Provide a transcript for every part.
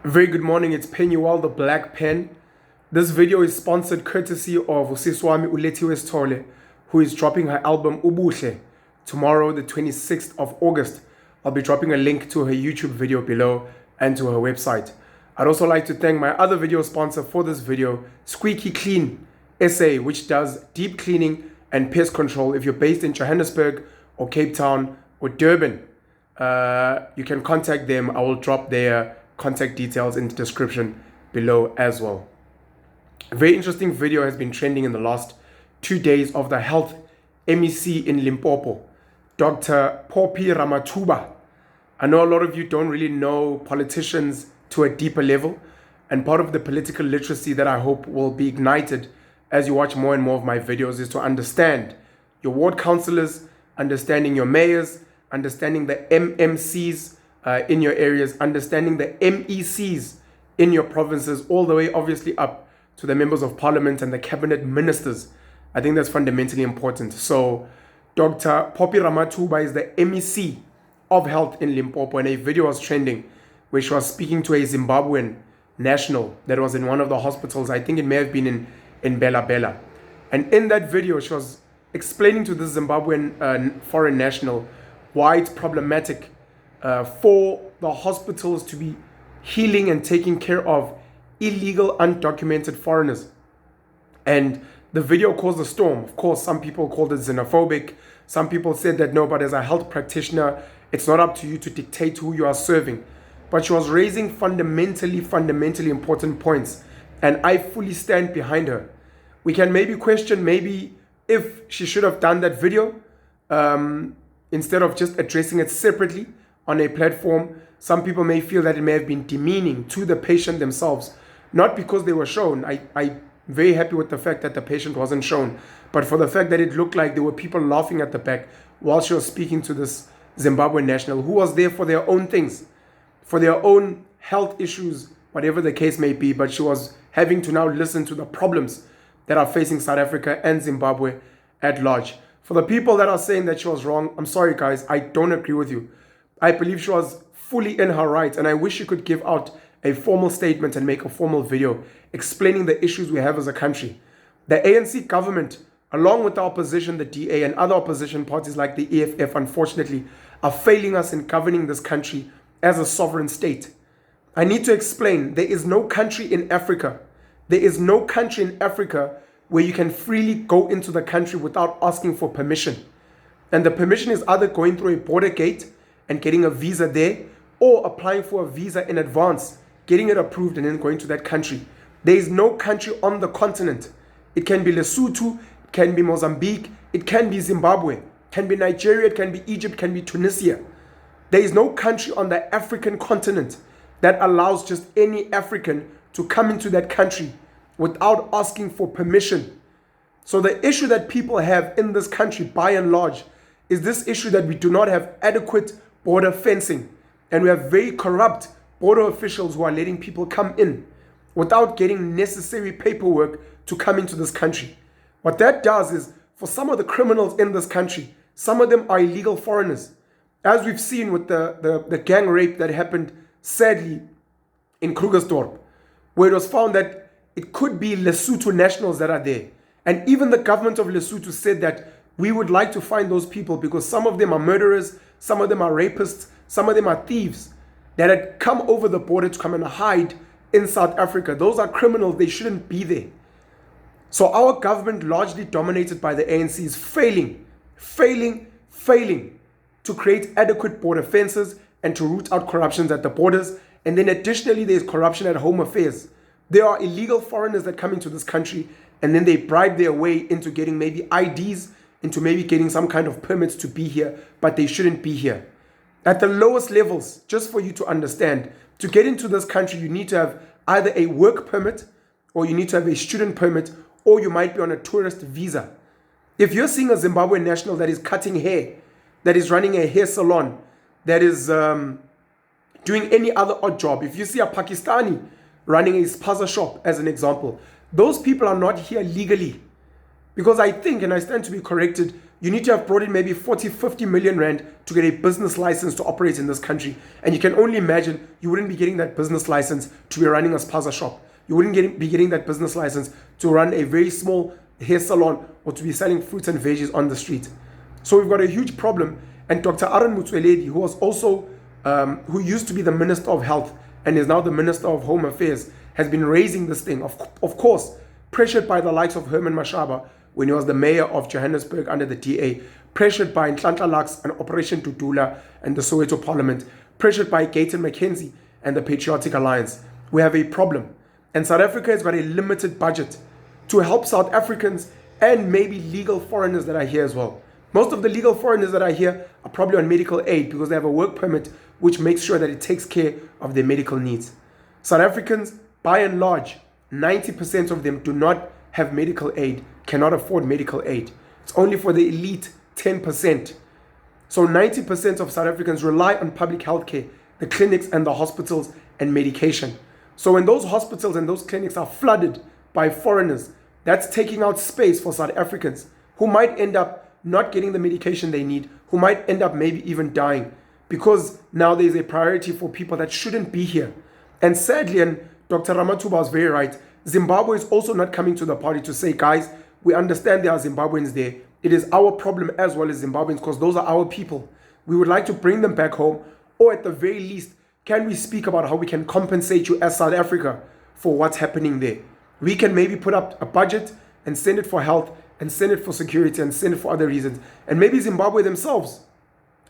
Very good morning, it's Penuel the Black Pen. This video is sponsored courtesy of Usiswami Ulethiwe Sithole, who is dropping her album Ubuhle tomorrow, the 26th of August. I'll be dropping a link to her YouTube video below and to her website. I'd also like to thank my other video sponsor for this video, Squeaky Clean SA, which does deep cleaning and pest control. If you're based in Johannesburg or Cape Town or Durban, you can contact them. I will drop their contact details in the description below as well. A very interesting video has been trending in the last 2 days of the health MEC in Limpopo, Dr. Phophi Ramathuba. I know a lot of you don't really know politicians to a deeper level, and part of the political literacy that I hope will be ignited as you watch more and more of my videos is to understand your ward councillors, understanding your mayors, understanding the MMCs in your areas, understanding the MECs in your provinces, all the way obviously up to the members of parliament and the cabinet ministers. I think that's fundamentally important. So Dr. Phophi Ramathuba is the MEC of health in Limpopo, and a video was trending where she was speaking to a Zimbabwean national that was in one of the hospitals. I think it may have been in Bela Bela. And in that video, she was explaining to this Zimbabwean foreign national why it's problematic for the hospitals to be healing and taking care of illegal, undocumented foreigners. And the video caused a storm. Of course, some people called it xenophobic. Some people said that no, but as a health practitioner, it's not up to you to dictate who you are serving. But she was raising fundamentally important points, and I fully stand behind her. We can maybe question if she should have done that video instead of just addressing it separately on a platform. Some people may feel that it may have been demeaning to the patient themselves, not because they were shown. I'm very happy with the fact that the patient wasn't shown, but for the fact that it looked like there were people laughing at the back while she was speaking to this Zimbabwean national who was there for their own things, for their own health issues, whatever the case may be, but she was having to now listen to the problems that are facing South Africa and Zimbabwe at large. For the people that are saying that she was wrong, I'm sorry guys, I don't agree with you. I believe she was fully in her right, and I wish she could give out a formal statement and make a formal video explaining the issues we have as a country. The ANC government, along with the opposition, the DA, and other opposition parties like the EFF, unfortunately, are failing us in governing this country as a sovereign state. I need to explain, there is no country in Africa. There is no country in Africa where you can freely go into the country without asking for permission. And the permission is either going through a border gate and getting a visa there, or applying for a visa in advance, getting it approved, and then going to that country. There is no country on the continent. It can be Lesotho, it can be Mozambique, it can be Zimbabwe, it can be Nigeria, it can be Egypt, it can be Tunisia. There is no country on the African continent that allows just any African to come into that country without asking for permission. So the issue that people have in this country, by and large, is this issue that we do not have adequate border fencing. And we have very corrupt border officials who are letting people come in without getting necessary paperwork to come into this country. What that does is, for some of the criminals in this country, some of them are illegal foreigners. As we've seen with the gang rape that happened, sadly, in Krugersdorp, where it was found that it could be Lesotho nationals that are there. And even the government of Lesotho said that we would like to find those people because some of them are murderers, some of them are rapists, some of them are thieves that had come over the border to come and hide in South Africa. Those are criminals. They shouldn't be there. So our government, largely dominated by the ANC, is failing to create adequate border fences and to root out corruptions at the borders. And then additionally, there's corruption at Home Affairs. There are illegal foreigners that come into this country and then they bribe their way into getting maybe IDs, into maybe getting some kind of permits to be here, but they shouldn't be here. At the lowest levels, just for you to understand, to get into this country, you need to have either a work permit, or you need to have a student permit, or you might be on a tourist visa. If you're seeing a Zimbabwean national that is cutting hair, that is running a hair salon, that is doing any other odd job, if you see a Pakistani running a spaza shop, as an example, those people are not here legally. Because I think, and I stand to be corrected, You need to have brought in maybe 40, 50 million rand to get a business license to operate in this country. And you can only imagine you wouldn't be getting that business license to be running a spaza shop. You wouldn't be getting that business license to run a very small hair salon or to be selling fruits and veggies on the street. So we've got a huge problem. And Dr. Aaron Motsoaledi, who was also, who used to be the Minister of Health and is now the Minister of Home Affairs, has been raising this thing. Of course, pressured by the likes of Herman Mashaba when he was the mayor of Johannesburg under the DA, pressured by Nhlanhla Lux and Operation Tutula and the Soweto Parliament, pressured by Gayton McKenzie and the Patriotic Alliance. We have a problem. And South Africa has got a limited budget to help South Africans and maybe legal foreigners that are here as well. Most of the legal foreigners that are here are probably on medical aid because they have a work permit which makes sure that it takes care of their medical needs. South Africans, by and large, 90% of them do not have medical aid, cannot afford medical aid. It's only for the elite 10%. So 90% of South Africans rely on public health care, the clinics and the hospitals and medication. So when those hospitals and those clinics are flooded by foreigners, that's taking out space for South Africans who might end up not getting the medication they need, who might end up maybe even dying because now there's a priority for people that shouldn't be here. And sadly, and Dr. Ramathuba was very right, Zimbabwe is also not coming to the party to say, guys, we understand there are Zimbabweans there. It is our problem as well as Zimbabweans because those are our people. We would like to bring them back home, or at the very least, can we speak about how we can compensate you as South Africa for what's happening there? We can maybe put up a budget and send it for health and send it for security and send it for other reasons. And maybe Zimbabwe themselves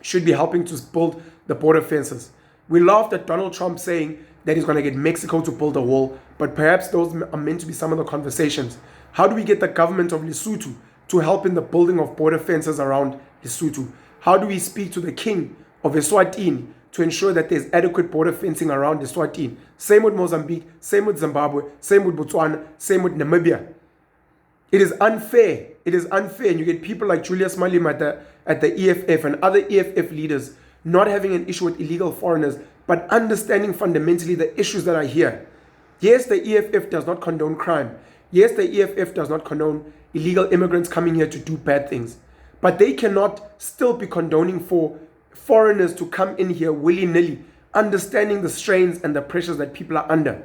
should be helping to build the border fences. We laughed at Donald Trump saying that he's going to get Mexico to build a wall, but perhaps those are meant to be some of the conversations. How do we get the government of Lesotho to help in the building of border fences around Lesotho? How do we speak to the king of Eswatini to ensure that there's adequate border fencing around Eswatini? Same with Mozambique, same with Zimbabwe, same with Botswana, same with Namibia. It is unfair. It is unfair. And you get people like Julius Malema at the EFF and other EFF leaders not having an issue with illegal foreigners, but understanding fundamentally the issues that are here. Yes, the EFF does not condone crime. Yes, the EFF does not condone illegal immigrants coming here to do bad things. But they cannot still be condoning for foreigners to come in here willy-nilly, understanding the strains and the pressures that people are under.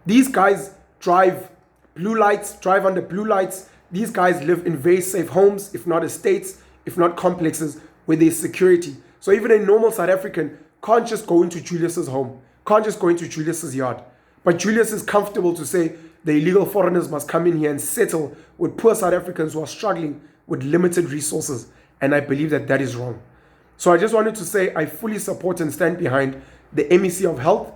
These guys drive under blue lights. These guys live in very safe homes, if not estates, if not complexes, where there's security. So even a normal South African can't just go into Julius's home, can't just go into Julius's yard. But Julius is comfortable to say the illegal foreigners must come in here and settle with poor South Africans who are struggling with limited resources. And I believe that that is wrong. So I just wanted to say I fully support and stand behind the MEC of Health,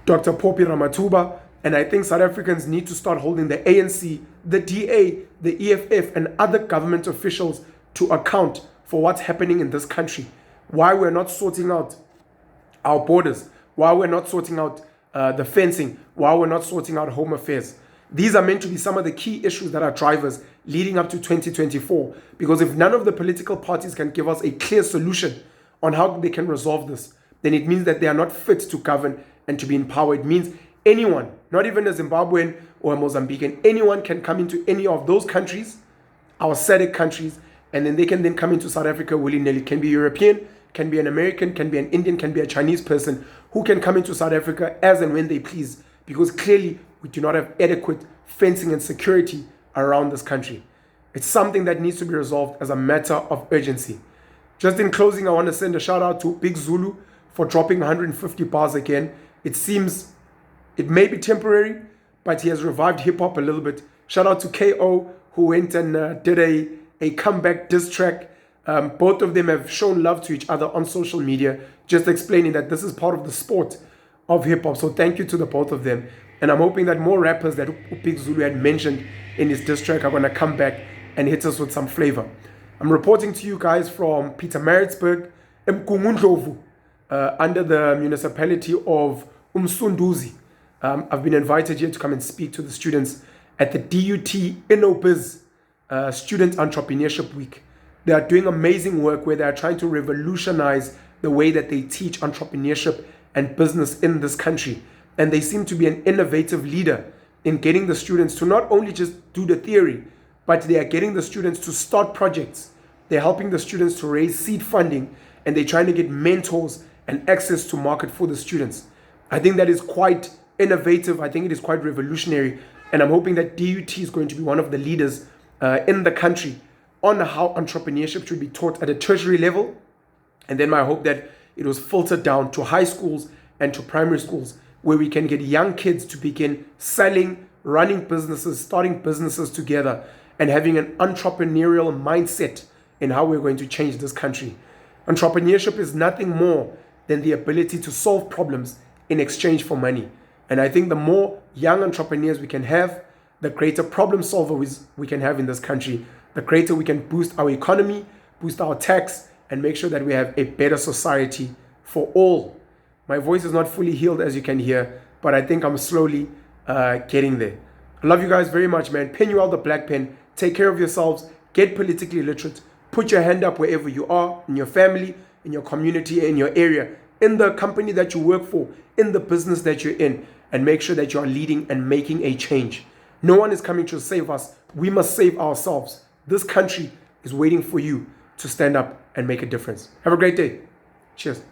Dr. Phophi Ramathuba, and I think South Africans need to start holding the ANC, the DA, the EFF, and other government officials to account for what's happening in this country. Why we're not sorting out our borders, why we're not sorting out the fencing, why we're not sorting out home affairs. These are meant to be some of the key issues that are drivers leading up to 2024. Because if none of the political parties can give us a clear solution on how they can resolve this, then it means that they are not fit to govern and to be in power. It means anyone, not even a Zimbabwean or a Mozambican, anyone can come into any of those countries, our SADC countries, and then they can then come into South Africa willy-nilly. Can be European, can be an American, can be an Indian, can be a Chinese person who can come into South Africa as and when they please, because clearly we do not have adequate fencing and security around this country. It's something that needs to be resolved as a matter of urgency. Just in closing, I want to send a shout out to Big Zulu for dropping 150 bars again. It seems it may be temporary, but he has revived hip hop a little bit. Shout out to KO who went and did a comeback diss track. Both of them have shown love to each other on social media, just explaining that this is part of the sport of hip-hop. So thank you to the both of them. And I'm hoping that more rappers that Big Zulu had mentioned in his diss track are going to come back and hit us with some flavor. I'm reporting to you guys from Pietermaritzburg, Mkungundlovu, under the municipality of Umsunduzi. I've been invited here to come and speak to the students at the DUT InnoBiz Student Entrepreneurship Week. They are doing amazing work where they are trying to revolutionize the way that they teach entrepreneurship and business in this country. And they seem to be an innovative leader in getting the students to not only just do the theory, but they are getting the students to start projects. They're helping the students to raise seed funding, and they're trying to get mentors and access to market for the students. I think that is quite innovative. I think it is quite revolutionary, and I'm hoping that DUT is going to be one of the leaders in the country on how entrepreneurship should be taught at a tertiary level. And then my hope that it was filtered down to high schools and to primary schools, where we can get young kids to begin selling, running businesses, starting businesses together, and having an entrepreneurial mindset in how we're going to change this country. Entrepreneurship is nothing more than the ability to solve problems in exchange for money. And I think the more young entrepreneurs we can have, the greater problem solvers we can have in this country, the greater we can boost our economy, boost our tax, and make sure that we have a better society for all. My voice is not fully healed, as you can hear, but I think I'm slowly getting there. I love you guys very much, man. Pen you out the black pen. Take care of yourselves. Get politically literate. Put your hand up wherever you are, in your family, in your community, in your area, in the company that you work for, in the business that you're in, and make sure that you are leading and making a change. No one is coming to save us. We must save ourselves. This country is waiting for you to stand up and make a difference. Have a great day. Cheers.